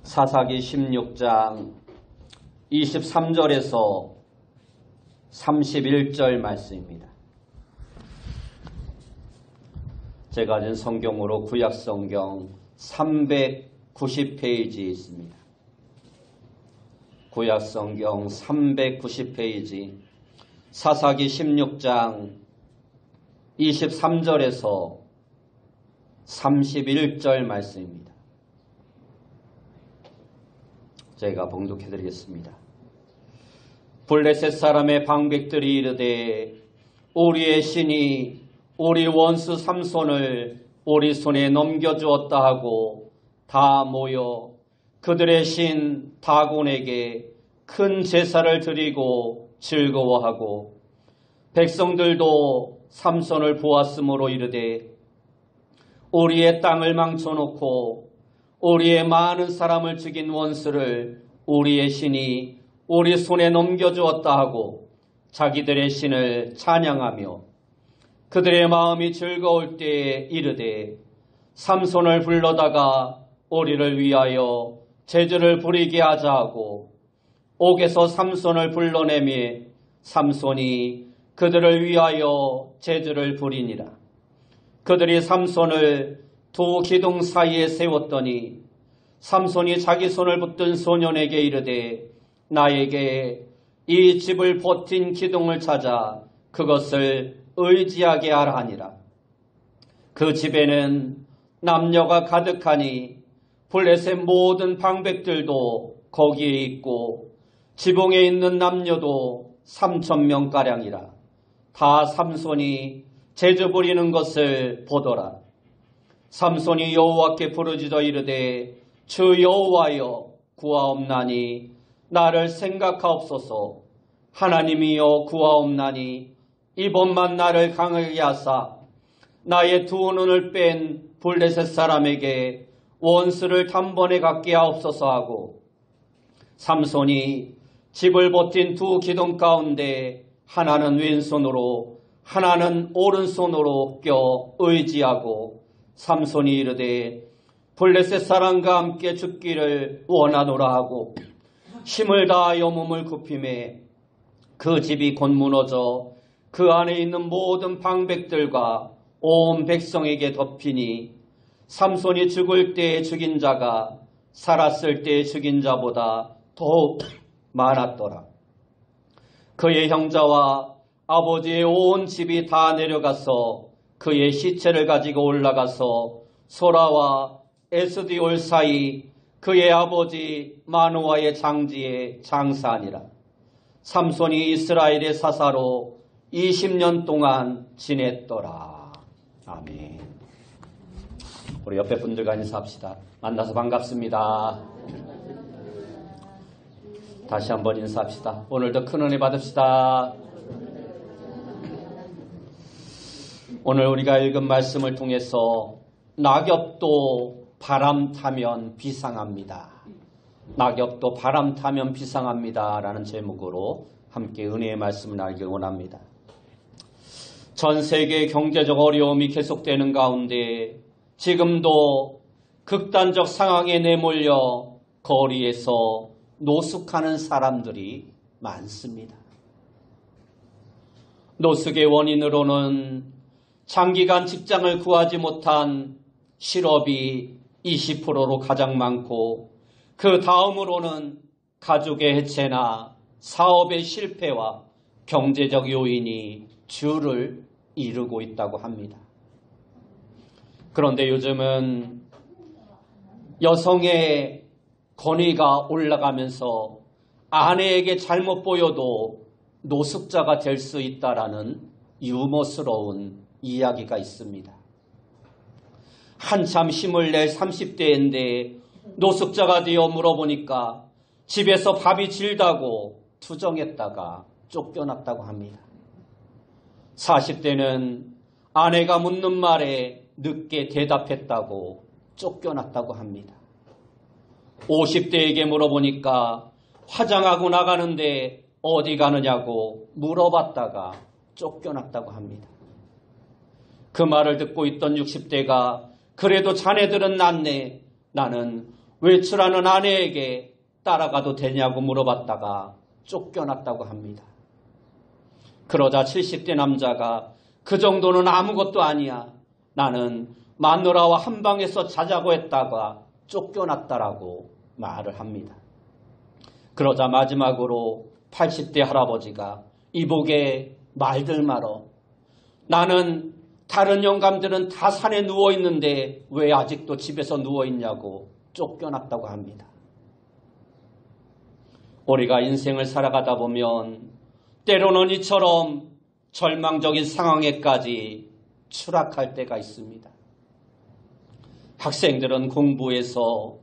사사기 16장 23절에서 31절 말씀입니다. 제가 가진 성경으로 구약성경 390페이지에 있습니다. 구약성경 390페이지 사사기 16장 23절에서 31절 말씀입니다. 제가 봉독해 드리겠습니다. 블레셋 사람의 방백들이 이르되 우리의 신이 우리 원수 삼손을 우리 손에 넘겨주었다 하고 다 모여 그들의 신 다곤에게 큰 제사를 드리고 즐거워하고 백성들도 삼손을 보았으므로 이르되 우리의 땅을 망쳐놓고 우리의 많은 사람을 죽인 원수를 우리의 신이 우리 손에 넘겨주었다 하고 자기들의 신을 찬양하며 그들의 마음이 즐거울 때에 이르되 삼손을 불러다가 우리를 위하여 제주를 부리게 하자 하고 옥에서 삼손을 불러내며 삼손이 그들을 위하여 제주를 부리니라. 그들이 삼손을 두 기둥 사이에 세웠더니 삼손이 자기 손을 붙든 소년에게 이르되 나에게 이 집을 버틴 기둥을 찾아 그것을 의지하게 하라 하니라. 그 집에는 남녀가 가득하니 블레셋 모든 방백들도 거기에 있고 지붕에 있는 남녀도 3,000명가량이라. 다 삼손이 제주 부리는 것을 보더라. 삼손이 여호와께 부르짖어 이르되 주 여호와여 구하옵나니 나를 생각하옵소서. 하나님이여 구하옵나니 이번만 나를 강하게 하사 나의 두 눈을 뺀 블레셋 사람에게 원수를 단번에 갖게 하옵소서 하고 삼손이 집을 버틴 두 기둥 가운데 하나는 왼손으로 하나는 오른손으로 껴 의지하고 삼손이 이르되 블레셋 사람과 함께 죽기를 원하노라 하고 힘을 다하여 몸을 굽히매 그 집이 곧 무너져 그 안에 있는 모든 방백들과 온 백성에게 덮이니 삼손이 죽을 때에 죽인 자가 살았을 때에 죽인 자보다 더욱 많았더라. 그의 형제와 아버지의 온 집이 다 내려가서 그의 시체를 가지고 올라가서 소라와 에스디올 사이 그의 아버지 마노아의 장지에 장사하니라. 삼손이 이스라엘의 사사로 20년 동안 지냈더라. 아멘. 우리 옆에 분들과 인사합시다. 만나서 반갑습니다. 다시 한번 인사합시다. 오늘도 큰 은혜 받읍시다. 오늘 우리가 읽은 말씀을 통해서 낙엽도 바람 타면 비상합니다. 낙엽도 바람 타면 비상합니다. 라는 제목으로 함께 은혜의 말씀을 나누길 원합니다. 전 세계의 경제적 어려움이 계속되는 가운데 지금도 극단적 상황에 내몰려 거리에서 노숙하는 사람들이 많습니다. 노숙의 원인으로는 장기간 직장을 구하지 못한 실업이 20%로 가장 많고 그 다음으로는 가족의 해체나 사업의 실패와 경제적 요인이 주를 이루고 있다고 합니다. 그런데 요즘은 여성의 권위가 올라가면서 아내에게 잘못 보여도 노숙자가 될 수 있다라는 유머스러운 이야기가 있습니다. 한참 힘을 낼 30대인데 노숙자가 되어 물어보니까 집에서 밥이 질다고 투정했다가 쫓겨났다고 합니다. 40대는 아내가 묻는 말에 늦게 대답했다고 쫓겨났다고 합니다. 50대에게 물어보니까 화장하고 나가는데 어디 가느냐고 물어봤다가 쫓겨났다고 합니다. 그 말을 듣고 있던 60대가 그래도 자네들은 낫네. 나는 외출하는 아내에게 따라가도 되냐고 물어봤다가 쫓겨났다고 합니다. 그러자 70대 남자가 그 정도는 아무것도 아니야. 나는 마누라와 한 방에서 자자고 했다가 쫓겨났다라고 말을 합니다. 그러자 마지막으로 80대 할아버지가 이복에 말들 말어. 나는 다른 영감들은 다 산에 누워있는데 왜 아직도 집에서 누워있냐고 쫓겨났다고 합니다. 우리가 인생을 살아가다 보면 때로는 이처럼 절망적인 상황에까지 추락할 때가 있습니다. 학생들은 공부에서,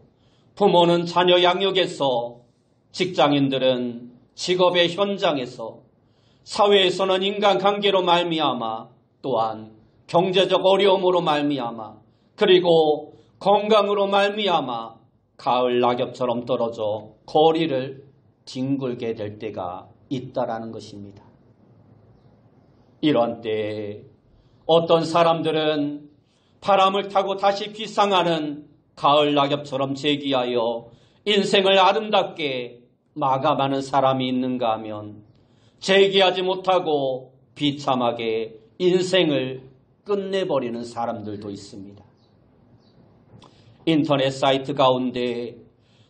부모는 자녀 양육에서, 직장인들은 직업의 현장에서, 사회에서는 인간관계로 말미암아, 또한 경제적 어려움으로 말미암아, 그리고 건강으로 말미암아 가을 낙엽처럼 떨어져 거리를 뒹굴게 될 때가 있다라는 것입니다. 이런 때에 어떤 사람들은 바람을 타고 다시 비상하는 가을 낙엽처럼 재기하여 인생을 아름답게 마감하는 사람이 있는가 하면 재기하지 못하고 비참하게 인생을 끝내버리는 사람들도 있습니다. 인터넷 사이트 가운데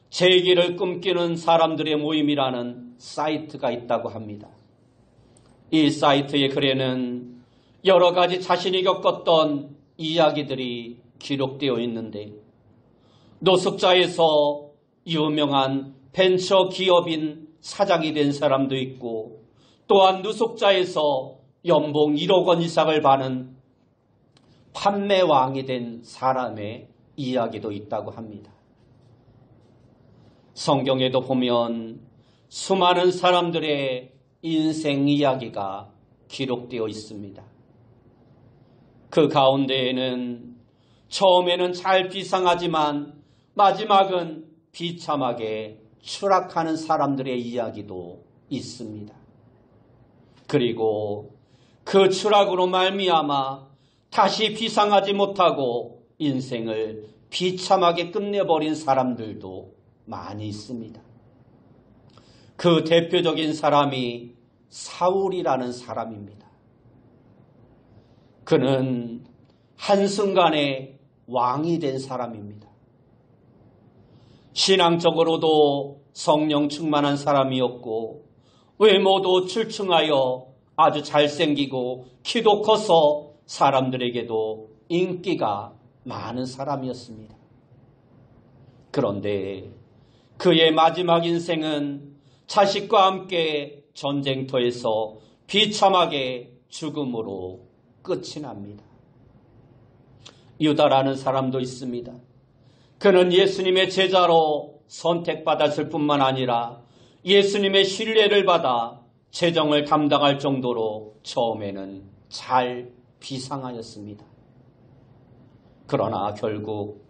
재기를 꿈꾸는 사람들의 모임이라는 사이트가 있다고 합니다. 이 사이트의 글에는 여러 가지 자신이 겪었던 이야기들이 기록되어 있는데 노숙자에서 유명한 벤처 기업인 사장이 된 사람도 있고 또한 노숙자에서 연봉 1억 원 이상을 받는 판매왕이 된 사람의 이야기도 있다고 합니다. 성경에도 보면 수많은 사람들의 인생 이야기가 기록되어 있습니다. 그 가운데에는 처음에는 잘 비상하지만 마지막은 비참하게 추락하는 사람들의 이야기도 있습니다. 그리고 그 추락으로 말미암아 다시 비상하지 못하고 인생을 비참하게 끝내버린 사람들도 많이 있습니다. 그 대표적인 사람이 사울이라는 사람입니다. 그는 한순간에 왕이 된 사람입니다. 신앙적으로도 성령 충만한 사람이었고 외모도 출중하여 아주 잘생기고 키도 커서 사람들에게도 인기가 많은 사람이었습니다. 그런데 그의 마지막 인생은 자식과 함께 전쟁터에서 비참하게 죽음으로 끝이 납니다. 유다라는 사람도 있습니다. 그는 예수님의 제자로 선택받았을 뿐만 아니라 예수님의 신뢰를 받아 재정을 감당할 정도로 처음에는 잘 비상하였습니다. 그러나 결국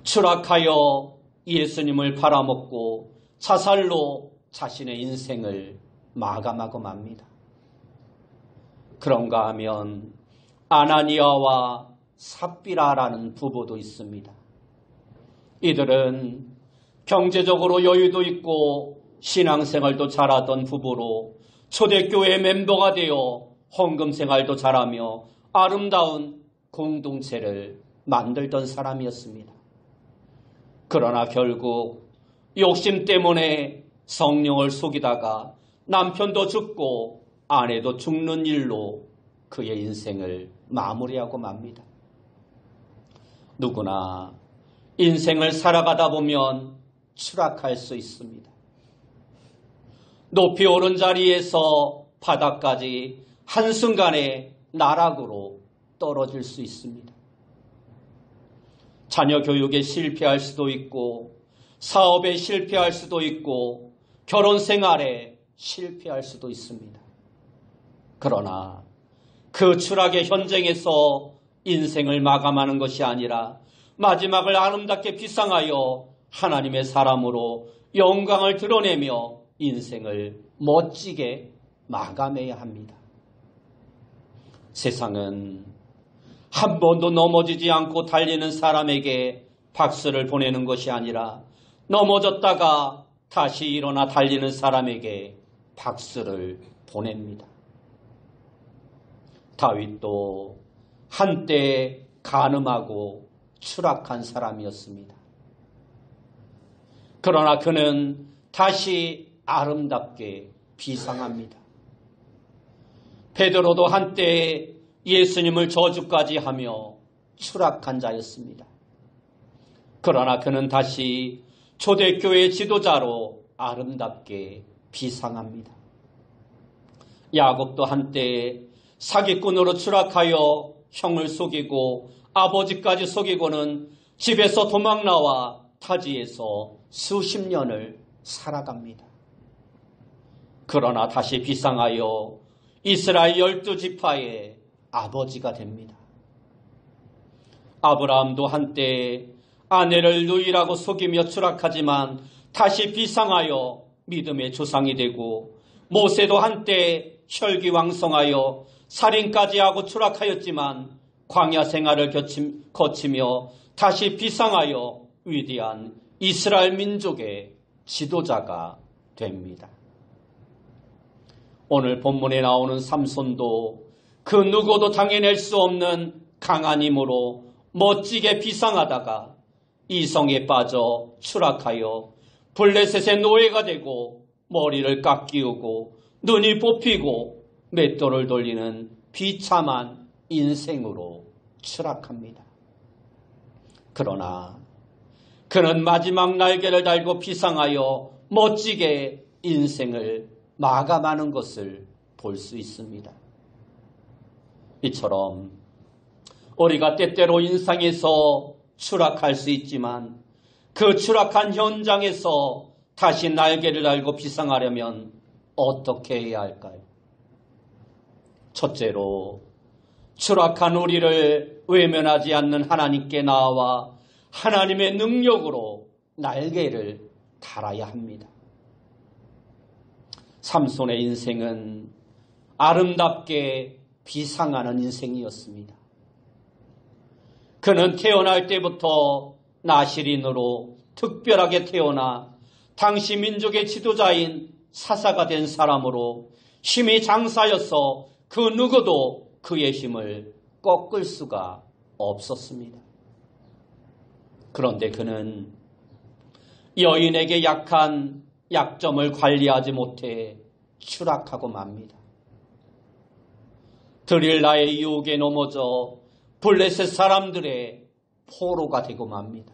추락하여 예수님을 팔아먹고 자살로 자신의 인생을 마감하고 맙니다. 그런가 하면 아나니아와 삽비라라는 부부도 있습니다. 이들은 경제적으로 여유도 있고 신앙생활도 잘하던 부부로 초대교회 멤버가 되어 헌금생활도 잘하며 아름다운 공동체를 만들던 사람이었습니다. 그러나 결국 욕심 때문에 성령을 속이다가 남편도 죽고 아내도 죽는 일로 그의 인생을 마무리하고 맙니다. 누구나 인생을 살아가다 보면 추락할 수 있습니다. 높이 오른 자리에서 바닥까지 한순간에 나락으로 떨어질 수 있습니다. 자녀 교육에 실패할 수도 있고 사업에 실패할 수도 있고 결혼 생활에 실패할 수도 있습니다. 그러나 그 추락의 현장에서 인생을 마감하는 것이 아니라 마지막을 아름답게 비상하여 하나님의 사람으로 영광을 드러내며 인생을 멋지게 마감해야 합니다. 세상은 한 번도 넘어지지 않고 달리는 사람에게 박수를 보내는 것이 아니라 넘어졌다가 다시 일어나 달리는 사람에게 박수를 보냅니다. 다윗도 한때 간음하고 추락한 사람이었습니다. 그러나 그는 다시 아름답게 비상합니다. 베드로도 한때 예수님을 저주까지 하며 추락한 자였습니다. 그러나 그는 다시 초대교회 지도자로 아름답게 비상합니다. 야곱도 한때 사기꾼으로 추락하여 형을 속이고 아버지까지 속이고는 집에서 도망나와 타지에서 수십 년을 살아갑니다. 그러나 다시 비상하여 이스라엘 12지파의 아버지가 됩니다. 아브라함도 한때 아내를 누이라고 속이며 추락하지만 다시 비상하여 믿음의 조상이 되고, 모세도 한때 혈기왕성하여 살인까지 하고 추락하였지만 광야 생활을 거치며 다시 비상하여 위대한 이스라엘 민족의 지도자가 됩니다. 오늘 본문에 나오는 삼손도 그 누구도 당해낼 수 없는 강한 힘으로 멋지게 비상하다가 이성에 빠져 추락하여 블레셋의 노예가 되고 머리를 깎이우고 눈이 뽑히고 맷돌을 돌리는 비참한 인생으로 추락합니다. 그러나 그는 마지막 날개를 달고 비상하여 멋지게 인생을 마감하는 것을 볼 수 있습니다. 이처럼 우리가 때때로 인생에서 추락할 수 있지만 그 추락한 현장에서 다시 날개를 달고 비상하려면 어떻게 해야 할까요? 첫째로, 추락한 우리를 외면하지 않는 하나님께 나아와 하나님의 능력으로 날개를 달아야 합니다. 삼손의 인생은 아름답게 비상하는 인생이었습니다. 그는 태어날 때부터 나실인으로 특별하게 태어나 당시 민족의 지도자인 사사가 된 사람으로 힘이 장사여서 그 누구도 그의 힘을 꺾을 수가 없었습니다. 그런데 그는 여인에게 약한 약점을 관리하지 못해 추락하고 맙니다. 드릴라의 유혹에 넘어져 블레셋 사람들의 포로가 되고 맙니다.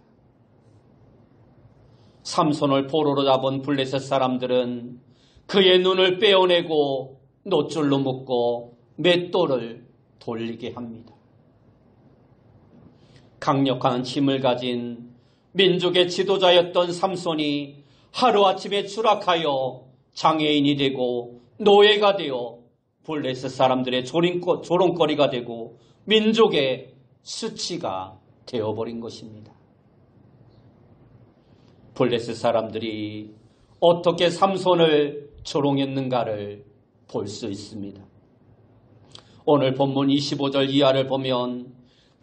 삼손을 포로로 잡은 블레셋 사람들은 그의 눈을 빼어내고 노줄로 묶고 맷돌을 돌리게 합니다. 강력한 힘을 가진 민족의 지도자였던 삼손이 하루아침에 추락하여 장애인이 되고 노예가 되어 블레셋 사람들의 조롱거리가 되고 민족의 수치가 되어버린 것입니다. 블레셋 사람들이 어떻게 삼손을 조롱했는가를 볼 수 있습니다. 오늘 본문 25절 이하를 보면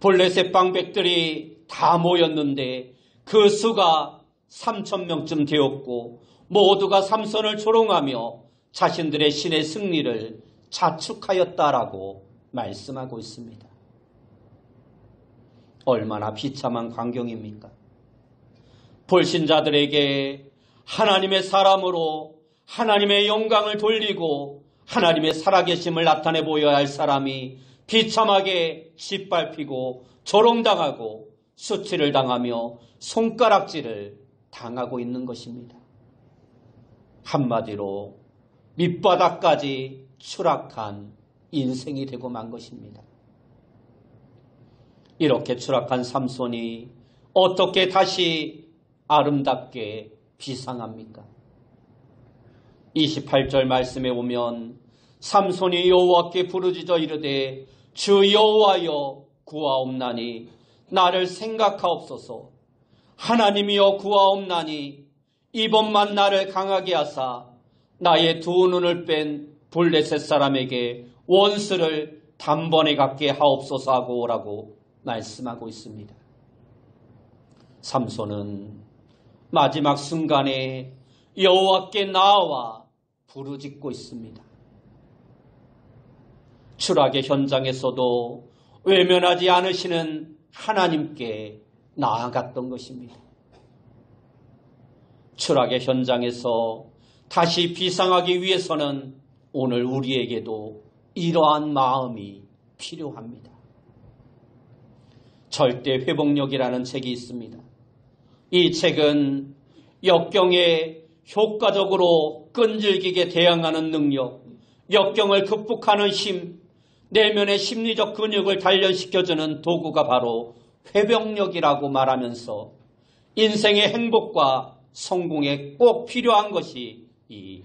블레셋 방백들이 다 모였는데 그 수가 3,000명쯤 되었고 모두가 삼손을 조롱하며 자신들의 신의 승리를 자축하였다라고 말씀하고 있습니다. 얼마나 비참한 광경입니까? 불신자들에게 하나님의 사람으로 하나님의 영광을 돌리고 하나님의 살아계심을 나타내 보여야 할 사람이 비참하게 짓밟히고 조롱당하고 수치를 당하며 손가락질을 당하고 있는 것입니다. 한마디로 밑바닥까지 추락한 인생이 되고 만 것입니다. 이렇게 추락한 삼손이 어떻게 다시 아름답게 비상합니까? 28절 말씀에 보면 삼손이 여호와께 부르짖어 이르되 주 여호와여 구하옵나니 나를 생각하옵소서. 하나님이여 구하옵나니 이번만 나를 강하게 하사 나의 두 눈을 뺀 블레셋 사람에게 원수를 단번에 갖게 하옵소서 하고 오라고 말씀하고 있습니다. 삼손은 마지막 순간에 여호와께 나와 부르짖고 있습니다. 추락의 현장에서도 외면하지 않으시는 하나님께 나아갔던 것입니다. 추락의 현장에서 다시 비상하기 위해서는 오늘 우리에게도 이러한 마음이 필요합니다. 절대 회복력이라는 책이 있습니다. 이 책은 역경에 효과적으로 끈질기게 대항하는 능력, 역경을 극복하는 힘, 내면의 심리적 근육을 단련시켜주는 도구가 바로 회복력이라고 말하면서 인생의 행복과 성공에 꼭 필요한 것이 이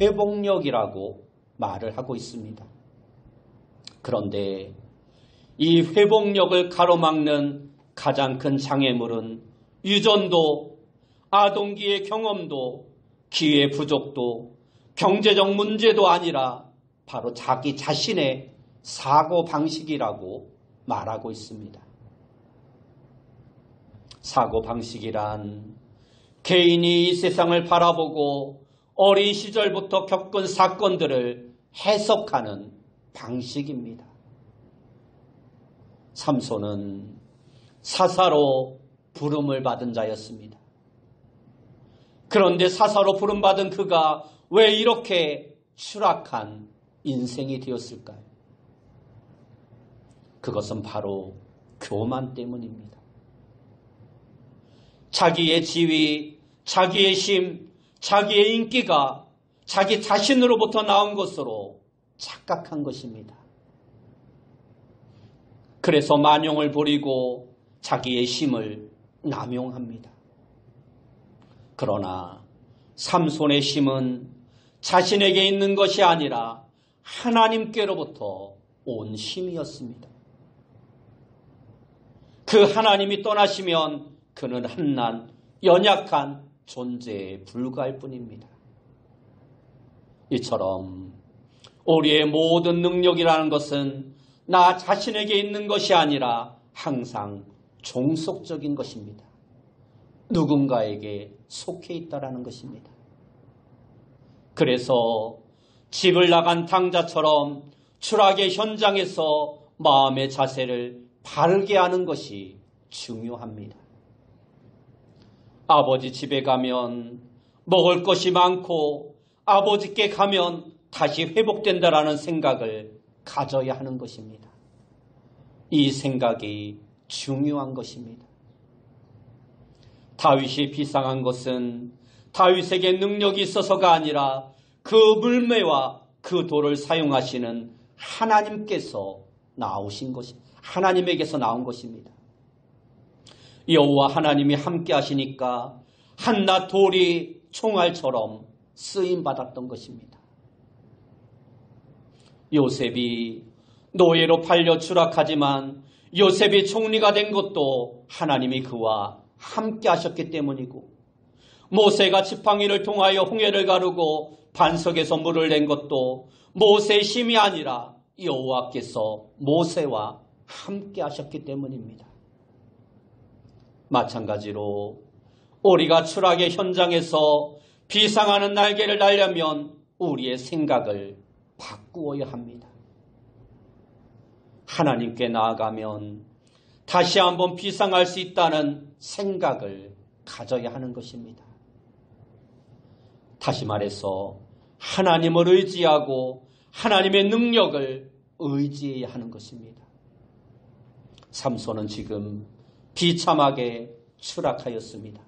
회복력이라고 말을 하고 있습니다. 그런데 이 회복력을 가로막는 가장 큰 장애물은 유전도, 아동기의 경험도, 기회 부족도, 경제적 문제도 아니라 바로 자기 자신의 사고방식이라고 말하고 있습니다. 사고방식이란 개인이 이 세상을 바라보고 어린 시절부터 겪은 사건들을 해석하는 방식입니다. 삼손은 사사로 부름을 받은 자였습니다. 그런데 사사로 부름받은 그가 왜 이렇게 추락한 인생이 되었을까요? 그것은 바로 교만 때문입니다. 자기의 지위, 자기의 힘, 자기의 인기가 자기 자신으로부터 나온 것으로 착각한 것입니다. 그래서 만용을 부리고 자기의 힘을 남용합니다. 그러나 삼손의 힘은 자신에게 있는 것이 아니라 하나님께로부터 온 힘이었습니다. 그 하나님이 떠나시면 그는 한낱 연약한 존재에 불과할 뿐입니다. 이처럼 우리의 모든 능력이라는 것은 나 자신에게 있는 것이 아니라 항상 종속적인 것입니다. 누군가에게 속해 있다라는 것입니다. 그래서 집을 나간 당자처럼 추락의 현장에서 마음의 자세를 바르게 하는 것이 중요합니다. 아버지 집에 가면 먹을 것이 많고 아버지께 가면 다시 회복된다라는 생각을 가져야 하는 것입니다. 이 생각이 중요한 것입니다. 다윗이 비상한 것은 다윗에게 능력이 있어서가 아니라 그 물매와 그 돌을 사용하시는 하나님께서 나오신 것이 하나님에게서 나온 것입니다. 여호와 하나님이 함께 하시니까 한낱 돌이 총알처럼 쓰임 받았던 것입니다. 요셉이 노예로 팔려 추락하지만 요셉이 총리가 된 것도 하나님이 그와 함께 하셨기 때문이고, 모세가 지팡이를 통하여 홍해를 가르고 반석에서 물을 낸 것도 모세의 힘이 아니라 여호와께서 모세와 함께 하셨기 때문입니다. 마찬가지로 우리가 추락의 현장에서 비상하는 날개를 달려면 우리의 생각을 바꾸어야 합니다. 하나님께 나아가면 다시 한번 비상할 수 있다는 생각을 가져야 하는 것입니다. 다시 말해서 하나님을 의지하고 하나님의 능력을 의지해야 하는 것입니다. 삼손은 지금 비참하게 추락하였습니다.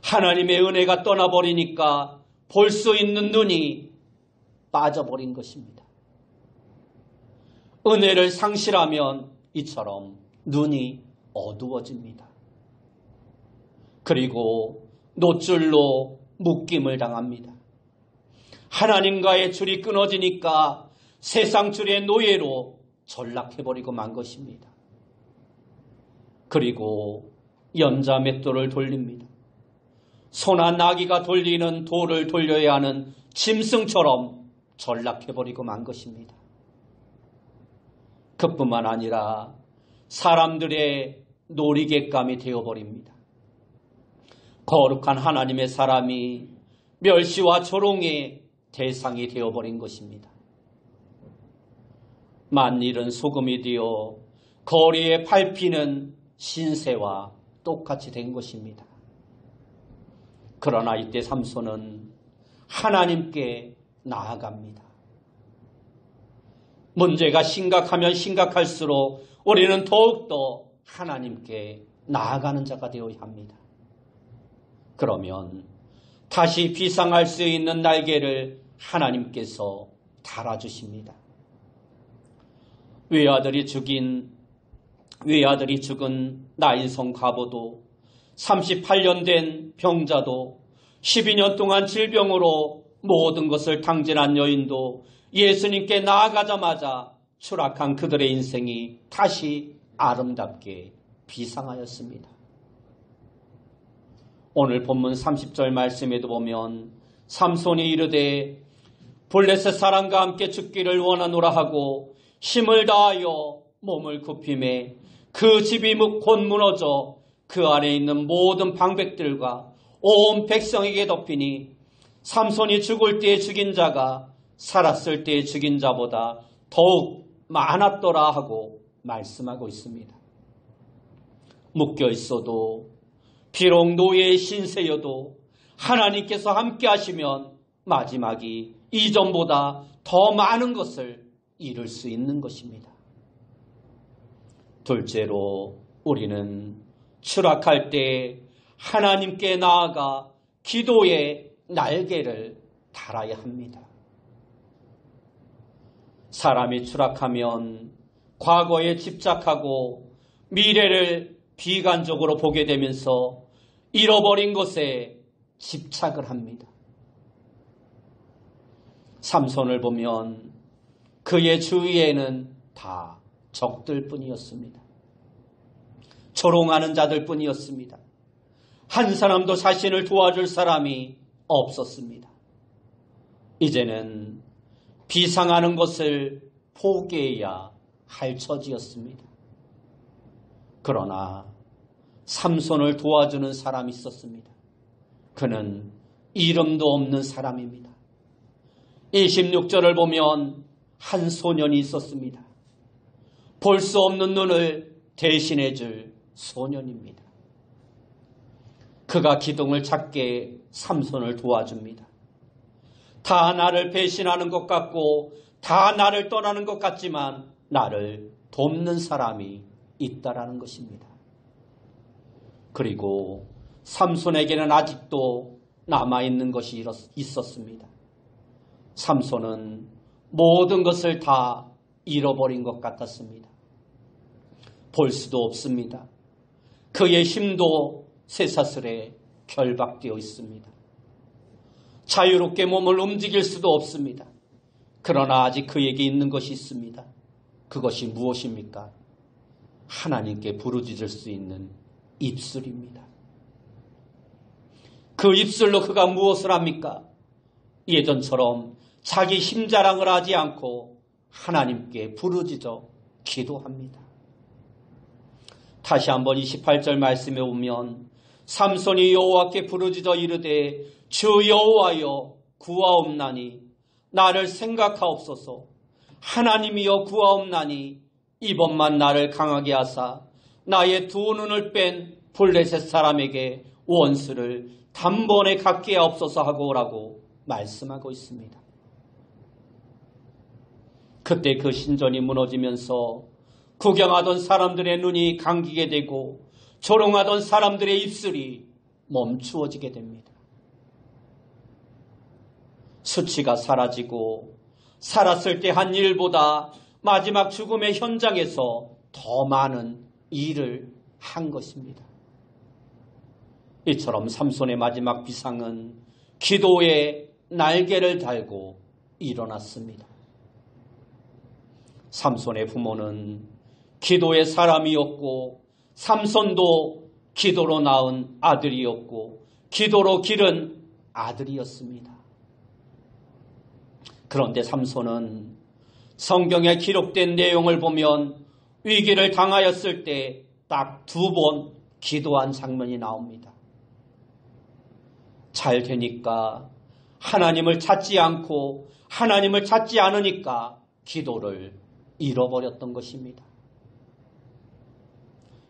하나님의 은혜가 떠나버리니까 볼 수 있는 눈이 빠져버린 것입니다. 은혜를 상실하면 이처럼 눈이 어두워집니다. 그리고 노줄로 묶임을 당합니다. 하나님과의 줄이 끊어지니까 세상 줄의 노예로 전락해버리고 만 것입니다. 그리고 연자 맷돌을 돌립니다. 소나 나귀가 돌리는 돌을 돌려야 하는 짐승처럼 전락해버리고 만 것입니다. 그뿐만 아니라 사람들의 놀이객감이 되어버립니다. 거룩한 하나님의 사람이 멸시와 조롱의 대상이 되어버린 것입니다. 만일은 소금이 되어 거리에 밟히는 신세와 똑같이 된 것입니다. 그러나 이때 삼손은 하나님께 나아갑니다. 문제가 심각하면 심각할수록 우리는 더욱더 하나님께 나아가는 자가 되어야 합니다. 그러면 다시 비상할 수 있는 날개를 하나님께서 달아주십니다. 외아들이 죽은 나인성 과부도 38년 된 병자도 12년 동안 질병으로 모든 것을 탕진한 여인도 예수님께 나아가자마자 추락한 그들의 인생이 다시 아름답게 비상하였습니다. 오늘 본문 30절 말씀에도 보면 삼손이 이르되 블레셋 사람과 함께 죽기를 원하노라 하고 힘을 다하여 몸을 굽히매 그 집이 곧 무너져 그 안에 있는 모든 방백들과 온 백성에게 덮이니 삼손이 죽을 때에 죽인 자가 살았을 때에 죽인 자보다 더욱 많았더라 하고 말씀하고 있습니다. 묶여 있어도 비록 노예의 신세여도 하나님께서 함께 하시면 마지막이 이전보다 더 많은 것을 이룰 수 있는 것입니다. 둘째로 우리는 추락할 때 하나님께 나아가 기도의 날개를 달아야 합니다. 사람이 추락하면 과거에 집착하고 미래를 비관적으로 보게 되면서 잃어버린 것에 집착을 합니다. 삼손을 보면 그의 주위에는 다 적들 뿐이었습니다. 조롱하는 자들 뿐이었습니다. 한 사람도 자신을 도와줄 사람이 없었습니다. 이제는 비상하는 것을 포기해야 할 처지였습니다. 그러나 삼손을 도와주는 사람이 있었습니다. 그는 이름도 없는 사람입니다. 26절을 보면 한 소년이 있었습니다. 볼 수 없는 눈을 대신해 줄 소년입니다. 그가 기둥을 찾게 삼손을 도와줍니다. 다 나를 배신하는 것 같고 다 나를 떠나는 것 같지만 나를 돕는 사람이 있다라는 것입니다. 그리고 삼손에게는 아직도 남아있는 것이 있었습니다. 삼손은 모든 것을 다 잃어버린 것 같았습니다. 볼 수도 없습니다. 그의 힘도 쇠사슬에 결박되어 있습니다. 자유롭게 몸을 움직일 수도 없습니다. 그러나 아직 그에게 있는 것이 있습니다. 그것이 무엇입니까? 하나님께 부르짖을 수 있는 입술입니다. 그 입술로 그가 무엇을 합니까? 예전처럼 자기 힘 자랑을 하지 않고 하나님께 부르짖어 기도합니다. 다시 한번 28절 말씀에 보면 삼손이 여호와께 부르짖어 이르되 주 여호와여 구하옵나니 나를 생각하옵소서. 하나님이여 구하옵나니 이번만 나를 강하게 하사 나의 두 눈을 뺀 블레셋 사람에게 원수를 단번에 갖게 하옵소서 하고 오라고 말씀하고 있습니다. 그때 그 신전이 무너지면서 구경하던 사람들의 눈이 감기게 되고 조롱하던 사람들의 입술이 멈추어지게 됩니다. 수치가 사라지고 살았을 때 한 일보다 마지막 죽음의 현장에서 더 많은 일을 한 것입니다. 이처럼 삼손의 마지막 비상은 기도의 날개를 달고 일어났습니다. 삼손의 부모는 기도의 사람이었고 삼손도 기도로 낳은 아들이었고 기도로 기른 아들이었습니다. 그런데 삼손은 성경에 기록된 내용을 보면 위기를 당하였을 때 딱 2번 기도한 장면이 나옵니다. 잘 되니까 하나님을 찾지 않고 하나님을 찾지 않으니까 기도를 잃어버렸던 것입니다.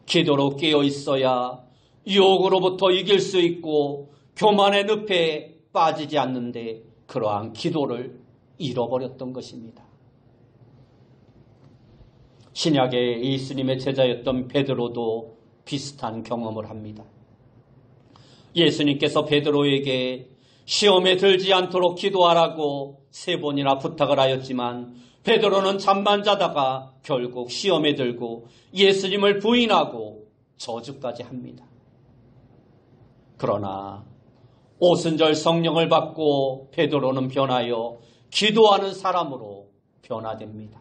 기도로 깨어 있어야 유혹으로부터 이길 수 있고 교만의 늪에 빠지지 않는데 그러한 기도를 잃어버렸던 것입니다. 신약의 예수님의 제자였던 베드로도 비슷한 경험을 합니다. 예수님께서 베드로에게 시험에 들지 않도록 기도하라고 3번이나 부탁을 하였지만 베드로는 잠만 자다가 결국 시험에 들고 예수님을 부인하고 저주까지 합니다. 그러나 오순절 성령을 받고 베드로는 변하여 기도하는 사람으로 변화됩니다.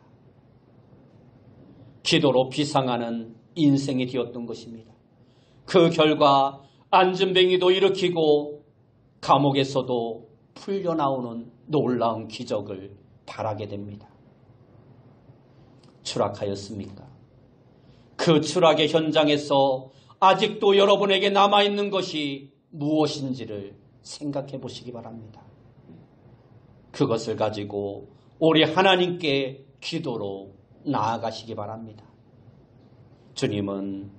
기도로 비상하는 인생이 되었던 것입니다. 그 결과 안진뱅이도 일으키고 감옥에서도 풀려나오는 놀라운 기적을 바라게 됩니다. 추락하였습니까? 그 추락의 현장에서 아직도 여러분에게 남아있는 것이 무엇인지를 생각해 보시기 바랍니다. 그것을 가지고 우리 하나님께 기도로 나아가시기 바랍니다. 주님은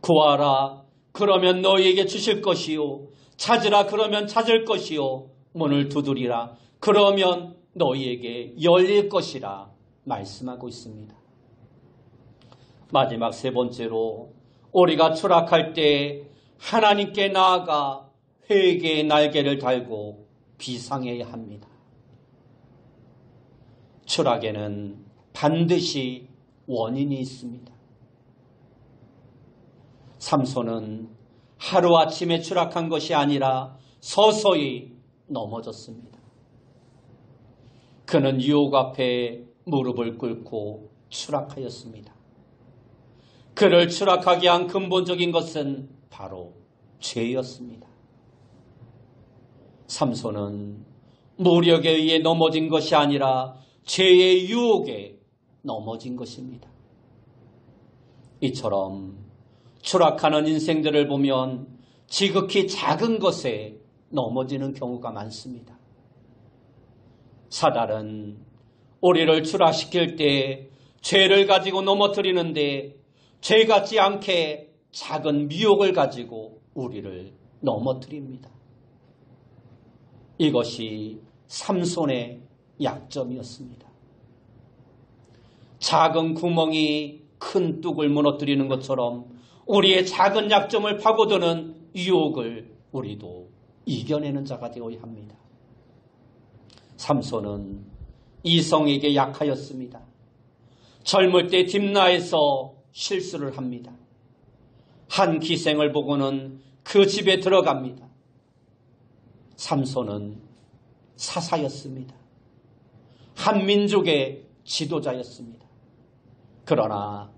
구하라 그러면 너희에게 주실 것이요 찾으라 그러면 찾을 것이요 문을 두드리라 그러면 너희에게 열릴 것이라 말씀하고 있습니다. 마지막 3번째로 우리가 추락할 때 하나님께 나아가 회개의 날개를 달고 비상해야 합니다. 추락에는 반드시 원인이 있습니다. 삼손은 하루아침에 추락한 것이 아니라 서서히 넘어졌습니다. 그는 유혹 앞에 무릎을 꿇고 추락하였습니다. 그를 추락하게 한 근본적인 것은 바로 죄였습니다. 삼손은 무력에 의해 넘어진 것이 아니라 죄의 유혹에 넘어진 것입니다. 이처럼 추락하는 인생들을 보면 지극히 작은 것에 넘어지는 경우가 많습니다. 사단은 우리를 추락시킬 때 죄를 가지고 넘어뜨리는데 죄 같지 않게 작은 미혹을 가지고 우리를 넘어뜨립니다. 이것이 삼손의 약점이었습니다. 작은 구멍이 큰 뚝을 무너뜨리는 것처럼 우리의 작은 약점을 파고드는 유혹을 우리도 이겨내는 자가 되어야 합니다. 삼손은 이성에게 약하였습니다. 젊을 때 딥나에서 실수를 합니다. 한 기생을 보고는 그 집에 들어갑니다. 삼손은 사사였습니다. 한 민족의 지도자였습니다. 그러나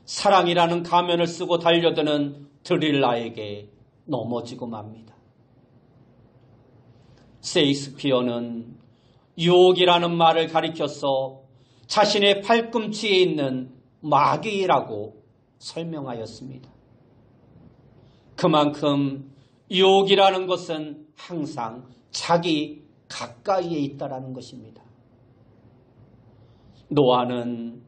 사랑이라는 가면을 쓰고 달려드는 드릴라에게 넘어지고 맙니다. 셰익스피어는 유혹이라는 말을 가리켜서 자신의 팔꿈치에 있는 마귀라고 설명하였습니다. 그만큼 유혹이라는 것은 항상 자기 가까이에 있다라는 것입니다. 노아는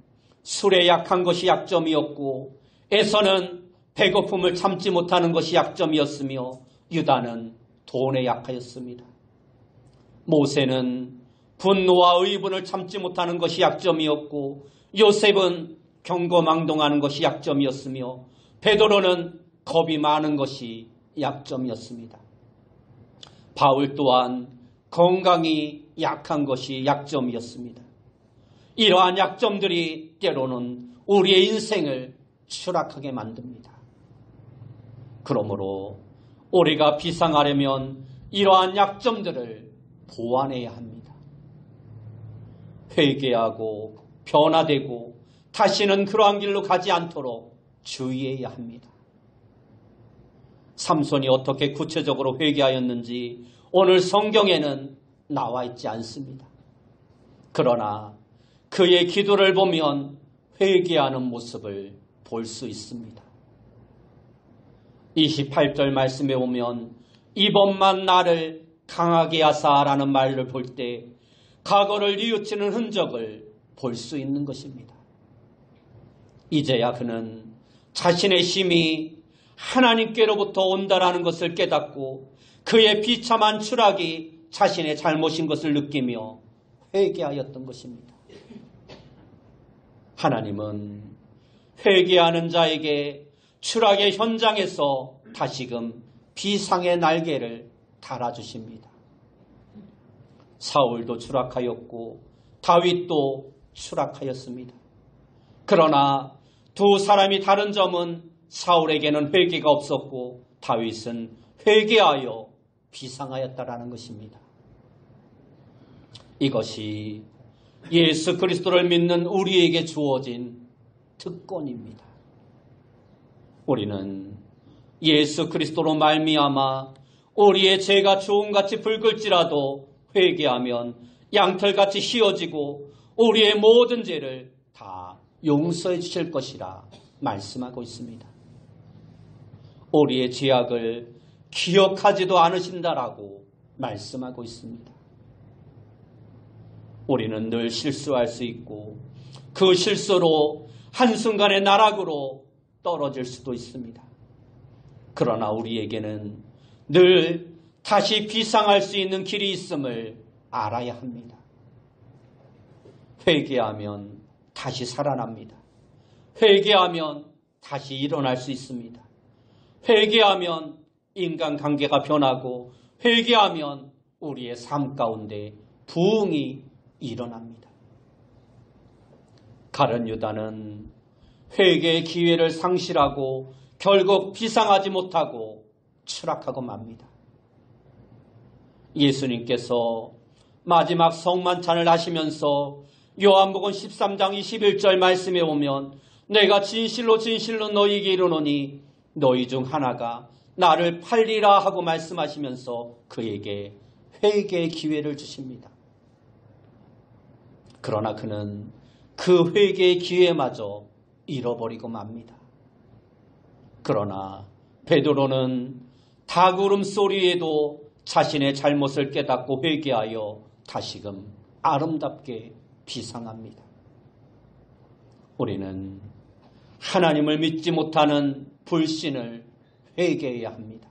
술에 약한 것이 약점이었고 에서는 배고픔을 참지 못하는 것이 약점이었으며 유다는 돈에 약하였습니다. 모세는 분노와 의분을 참지 못하는 것이 약점이었고 요셉은 경거망동하는 것이 약점이었으며 베드로는 겁이 많은 것이 약점이었습니다. 바울 또한 건강이 약한 것이 약점이었습니다. 이러한 약점들이 때로는 우리의 인생을 추락하게 만듭니다. 그러므로 우리가 비상하려면 이러한 약점들을 보완해야 합니다. 회개하고 변화되고 다시는 그러한 길로 가지 않도록 주의해야 합니다. 삼손이 어떻게 구체적으로 회개하였는지 오늘 성경에는 나와 있지 않습니다. 그러나 그의 기도를 보면 회개하는 모습을 볼 수 있습니다. 28절 말씀에 보면 이번만 나를 강하게 하사라는 말을 볼 때 과거를 뉘우치는 흔적을 볼 수 있는 것입니다. 이제야 그는 자신의 힘이 하나님께로부터 온다라는 것을 깨닫고 그의 비참한 추락이 자신의 잘못인 것을 느끼며 회개하였던 것입니다. 하나님은 회개하는 자에게 추락의 현장에서 다시금 비상의 날개를 달아주십니다. 사울도 추락하였고 다윗도 추락하였습니다. 그러나 두 사람이 다른 점은 사울에게는 회개가 없었고 다윗은 회개하여 비상하였다라는 것입니다. 이것이 예수 그리스도를 믿는 우리에게 주어진 특권입니다. 우리는 예수 그리스도로 말미암아 우리의 죄가 주홍같이 붉을지라도 회개하면 양털같이 휘어지고 우리의 모든 죄를 다 용서해 주실 것이라 말씀하고 있습니다. 우리의 죄악을 기억하지도 않으신다라고 말씀하고 있습니다. 우리는 늘 실수할 수 있고 그 실수로 한순간의 나락으로 떨어질 수도 있습니다. 그러나 우리에게는 늘 다시 비상할 수 있는 길이 있음을 알아야 합니다. 회개하면 다시 살아납니다. 회개하면 다시 일어날 수 있습니다. 회개하면 인간관계가 변하고 회개하면 우리의 삶 가운데 부흥이 일어납니다. 가룟 유다는 회개의 기회를 상실하고 결국 비상하지 못하고 추락하고 맙니다. 예수님께서 마지막 성만찬을 하시면서 요한복음 13장 21절 말씀에 보면 내가 진실로 진실로 너희에게 이르노니 너희 중 하나가 나를 팔리라 하고 말씀하시면서 그에게 회개의 기회를 주십니다. 그러나 그는 그 회개의 기회마저 잃어버리고 맙니다. 그러나 베드로는 닭 울음소리에도 자신의 잘못을 깨닫고 회개하여 다시금 아름답게 비상합니다. 우리는 하나님을 믿지 못하는 불신을 회개해야 합니다.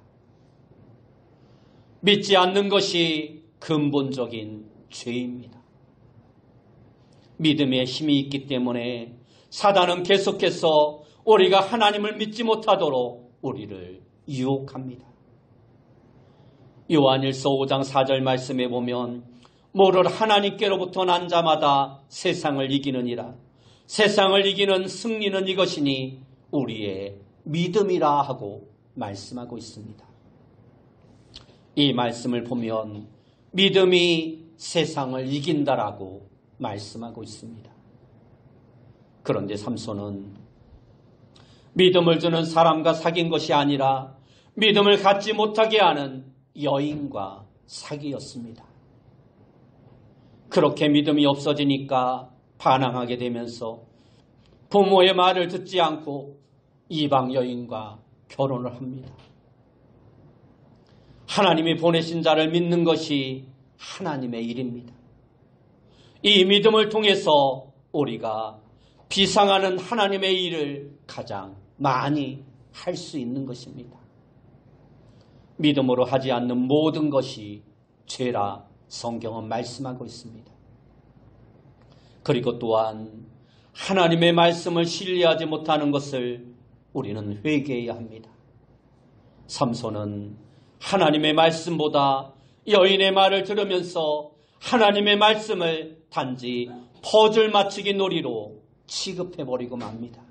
믿지 않는 것이 근본적인 죄입니다. 믿음에 힘이 있기 때문에 사단은 계속해서 우리가 하나님을 믿지 못하도록 우리를 유혹합니다. 요한일서 5장 4절 말씀에 보면 모를 하나님께로부터 난 자마다 세상을 이기느니라. 세상을 이기는 승리는 이것이니 우리의 믿음이라 하고 말씀하고 있습니다. 이 말씀을 보면 믿음이 세상을 이긴다라고 말씀하고 있습니다. 그런데 삼손은 믿음을 주는 사람과 사귄 것이 아니라 믿음을 갖지 못하게 하는 여인과 사귀었습니다. 그렇게 믿음이 없어지니까 반항하게 되면서 부모의 말을 듣지 않고 이방 여인과 결혼을 합니다. 하나님이 보내신 자를 믿는 것이 하나님의 일입니다. 이 믿음을 통해서 우리가 비상하는 하나님의 일을 가장 많이 할 수 있는 것입니다. 믿음으로 하지 않는 모든 것이 죄라 성경은 말씀하고 있습니다. 그리고 또한 하나님의 말씀을 신뢰하지 못하는 것을 우리는 회개해야 합니다. 삼손은 하나님의 말씀보다 여인의 말을 들으면서 하나님의 말씀을 단지 퍼즐 맞추기 놀이로 취급해버리고 맙니다.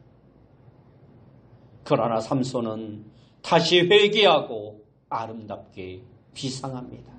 그러나 삼손은 다시 회개하고 아름답게 비상합니다.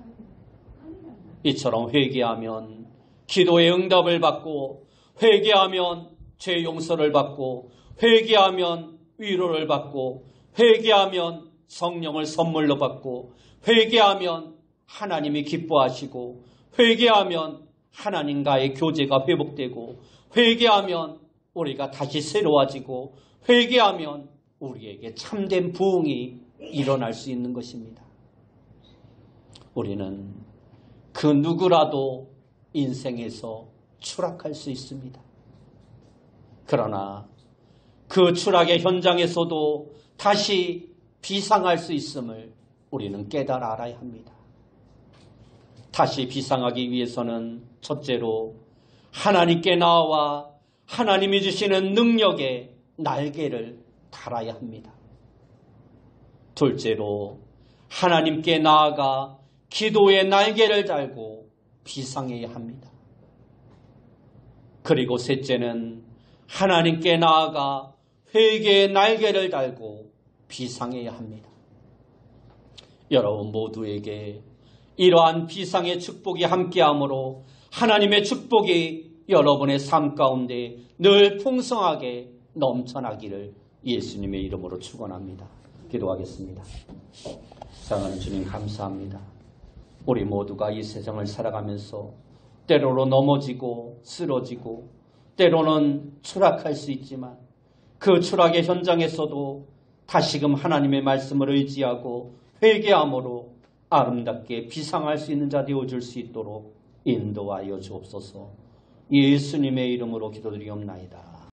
이처럼 회개하면 기도의 응답을 받고 회개하면 죄 용서를 받고 회개하면 위로를 받고 회개하면 성령을 선물로 받고 회개하면 하나님이 기뻐하시고 회개하면 하나님과의 교제가 회복되고 회개하면 우리가 다시 새로워지고 회개하면 우리에게 참된 부흥이 일어날 수 있는 것입니다. 우리는 그 누구라도 인생에서 추락할 수 있습니다. 그러나 그 추락의 현장에서도 다시 비상할 수 있음을 우리는 깨달아 알아야 합니다. 다시 비상하기 위해서는 첫째로 하나님께 나아와 하나님이 주시는 능력의 날개를 달아야 합니다. 둘째로 하나님께 나아가 기도의 날개를 달고 비상해야 합니다. 그리고 셋째는 하나님께 나아가 회개의 날개를 달고 비상해야 합니다. 여러분 모두에게 이러한 비상의 축복이 함께하므로 하나님의 축복이 여러분의 삶 가운데 늘 풍성하게 넘쳐나기를 예수님의 이름으로 축원합니다. 기도하겠습니다. 사랑하는 주님 감사합니다. 우리 모두가 이 세상을 살아가면서 때로는 넘어지고 쓰러지고 때로는 추락할 수 있지만 그 추락의 현장에서도 다시금 하나님의 말씀을 의지하고 회개함으로 아름답게 비상할 수 있는 자 되어줄 수 있도록 인도하여 주옵소서. 예수님의 이름으로 기도드리옵나이다.